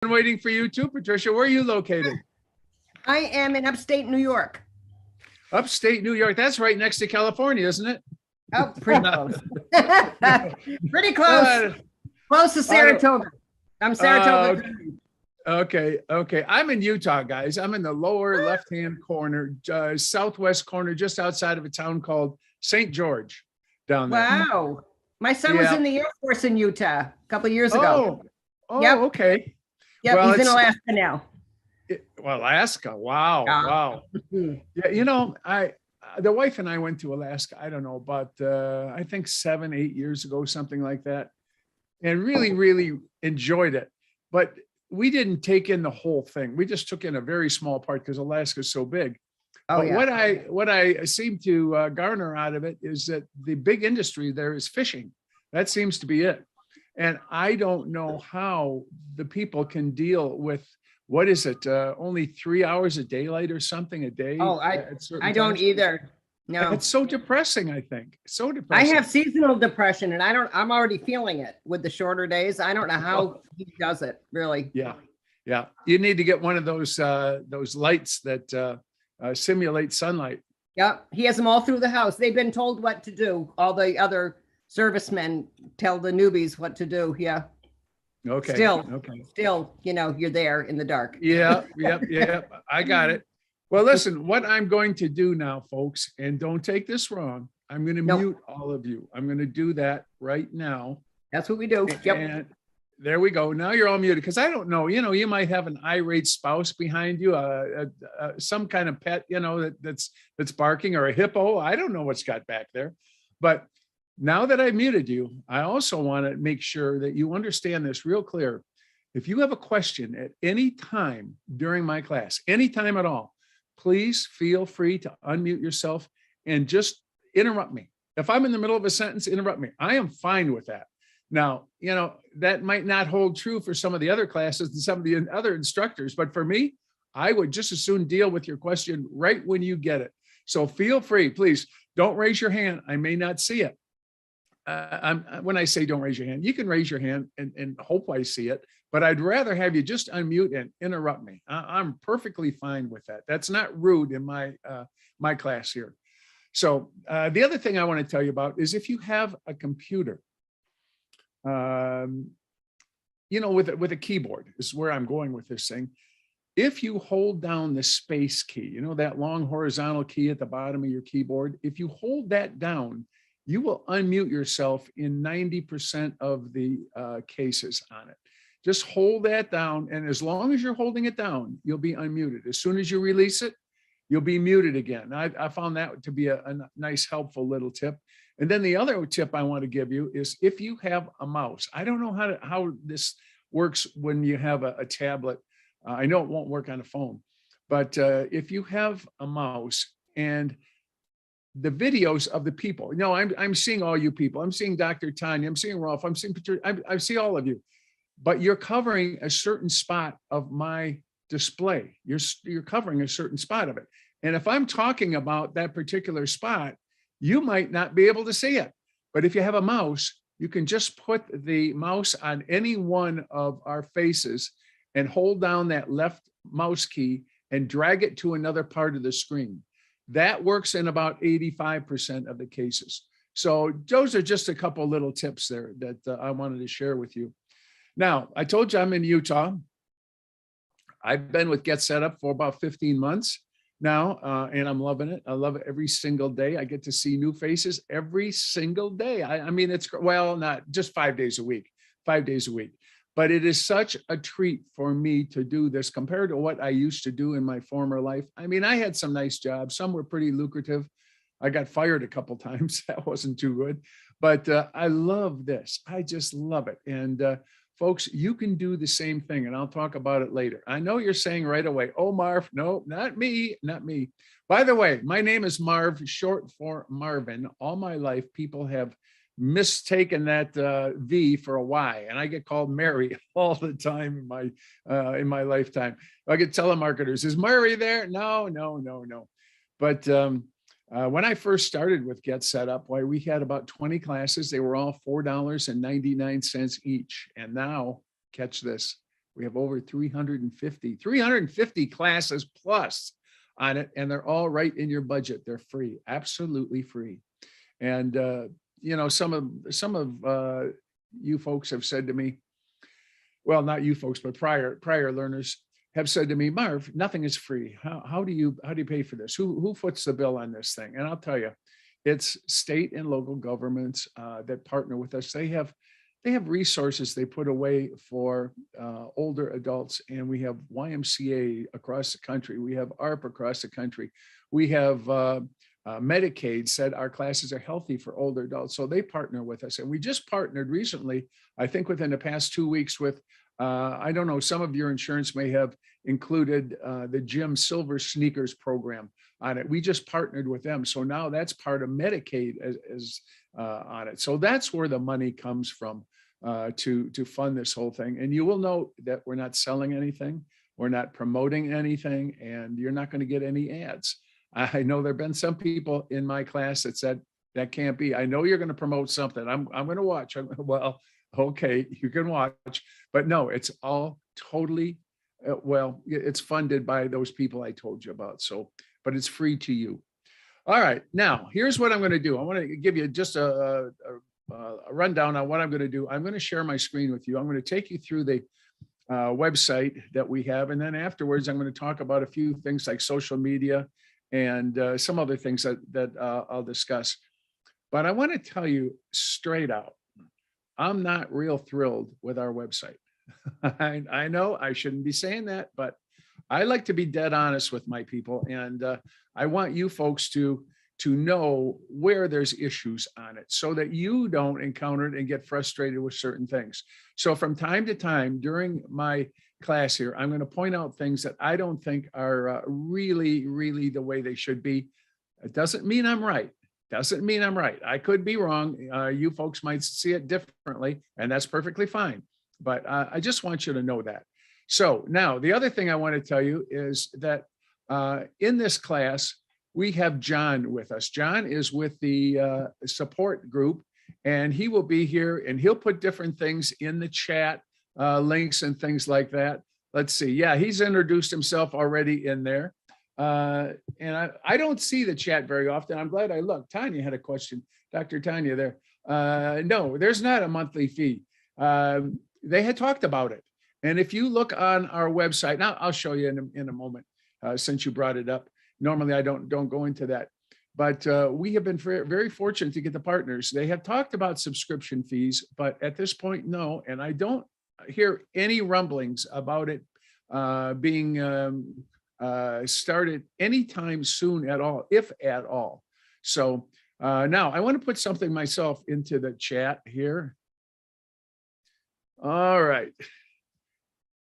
Been waiting for you too, Patricia. Where are you located? I am in upstate New York. Upstate New York. That's right next to California, isn't it? Oh, pretty close. Pretty close. Uh, Close to Saratoga. I'm Saratoga. okay. I'm in Utah, guys. I'm in the lower left-hand corner, southwest corner, just outside of a town called St. George down there. Wow. My son was in the Air Force in Utah a couple of years ago. Yep. Okay. Yep, well, he's in Alaska now. Alaska. Wow. Yeah, the wife and I went to Alaska, I don't know, but I think 7-8 years ago, something like that. And really enjoyed it. But we didn't take in the whole thing. We just took in a very small part because Alaska is so big. But what I seem to garner out of it is that the big industry there is fishing. That seems to be it. And I don't know how the people can deal with, what is it? Only 3 hours of daylight or something a day. Oh, I don't either. No, it's so depressing. I think so depressing. I have seasonal depression, and I'm already feeling it with the shorter days. I don't know how he does it, really. Yeah. You need to get one of those lights that simulate sunlight. Yeah, he has them all through the house. They've been told what to do. All the other servicemen tell the newbies what to do. Yeah. Okay. Still, you're there in the dark. Yeah. I got it. Well, listen, what I'm going to do now, folks, and don't take this wrong, I'm going to mute all of you. I'm going to do that right now. That's what we do. Yep. And there we go. Now you're all muted because I don't know, you might have an irate spouse behind you, some kind of pet, that's barking, or a hippo. I don't know what's got back there. But now that I muted you, I also want to make sure that you understand this real clear. If you have a question at any time during my class, anytime at all, please feel free to unmute yourself and just interrupt me. If I'm in the middle of a sentence, interrupt me. I am fine with that. Now, that might not hold true for some of the other classes and some of the other instructors, but for me, I would just as soon deal with your question right when you get it. So feel free, please don't raise your hand. I may not see it. When I say don't raise your hand, you can raise your hand and hope I see it, but I'd rather have you just unmute and interrupt me. I'm perfectly fine with that. That's not rude in my class here. So the other thing I want to tell you about is if you have a computer, with a keyboard is where I'm going with this thing. If you hold down the space key, that long horizontal key at the bottom of your keyboard, if you hold that down, you will unmute yourself in 90% of the cases on it. Just hold that down. And as long as you're holding it down, you'll be unmuted. As soon as you release it, you'll be muted again. I found that to be a nice, helpful little tip. And then the other tip I want to give you is if you have a mouse, I don't know how this works when you have a tablet. I know it won't work on a phone, but if you have a mouse and the videos of the people, I'm seeing all you people. I'm seeing Dr. Tanya. I'm seeing Rolf. I'm seeing Patricia. I see all of you, but you're covering a certain spot of my display. You're covering a certain spot of it. And if I'm talking about that particular spot, you might not be able to see it. But if you have a mouse, you can just put the mouse on any one of our faces and hold down that left mouse key and drag it to another part of the screen. That works in about 85% of the cases. So those are just a couple of little tips there that I wanted to share with you. Now, I told you I'm in Utah. I've been with GetSetUp for about 15 months now, and I'm loving it. I love it every single day. I get to see new faces every single day. I mean, it's, well, not just 5 days a week, but it is such a treat for me to do this compared to what I used to do in my former life. I mean, I had some nice jobs. Some were pretty lucrative. I got fired a couple times. That wasn't too good, but I love this. I just love it. And folks, you can do the same thing, and I'll talk about it later. I know you're saying right away, oh, Marv, no, not me. By the way, my name is Marv, short for Marvin. All my life, people have mistaken that V for a Y, and I get called Mary all the time in my lifetime. I get telemarketers, is Mary there? No. But when I first started with GetSetUp, we had about 20 classes. They were all $4.99 each. And now, catch this, We have over 350 classes plus on it, and they're all right in your budget. They're free, absolutely free. And you know, some of you folks have said to me, well, not you folks, but prior learners have said to me, Marv, nothing is free. How do you pay for this? Who foots the bill on this thing? And I'll tell you, it's state and local governments that partner with us. They have resources they put away for older adults, and we have YMCA across the country. We have ARP across the country. We have Medicaid said our classes are healthy for older adults, so they partner with us. And we just partnered recently, I think within the past 2 weeks, with I don't know, some of your insurance may have included the Gym Silver Sneakers program on it. We just partnered with them, so now that's part of Medicaid as on it. So that's where the money comes from to fund this whole thing. And you will note that we're not selling anything, we're not promoting anything, and you're not going to get any ads. I know there've been some people in my class that said that can't be. I know you're going to promote something. I'm going to watch. Well, okay, you can watch, but no, it's all totally well, it's funded by those people I told you about. So, but it's free to you. All right, now here's what I'm going to do. I want to give you just a rundown on what I'm going to do. I'm going to share my screen with you. I'm going to take you through the website that we have, and then afterwards, I'm going to talk about a few things like social media and some other things that I'll discuss. But I want to tell you straight out, I'm not real thrilled with our website. I know I shouldn't be saying that, but I like to be dead honest with my people, and I want you folks to know where there's issues on it so that you don't encounter it and get frustrated with certain things. So from time to time during my class here, I'm going to point out things that I don't think are really the way they should be. It doesn't mean I'm right. Doesn't mean I'm right. I could be wrong. You folks might see it differently, and that's perfectly fine. But I just want you to know that. So now the other thing I want to tell you is that in this class, we have John with us. John is with the support group, and he will be here, and he'll put different things in the chat, links and things like that. Let's see. Yeah, he's introduced himself already in there. And I don't see the chat very often. I'm glad I looked. Tanya had a question. Dr. Tanya there. No, there's not a monthly fee. They had talked about it. And if you look on our website, now I'll show you in a moment, since you brought it up. Normally I don't go into that, but we have been very fortunate to get the partners. They have talked about subscription fees, but at this point, no. And I don't hear any rumblings about it being started anytime soon at all, if at all. So now I want to put something myself into the chat here. All right.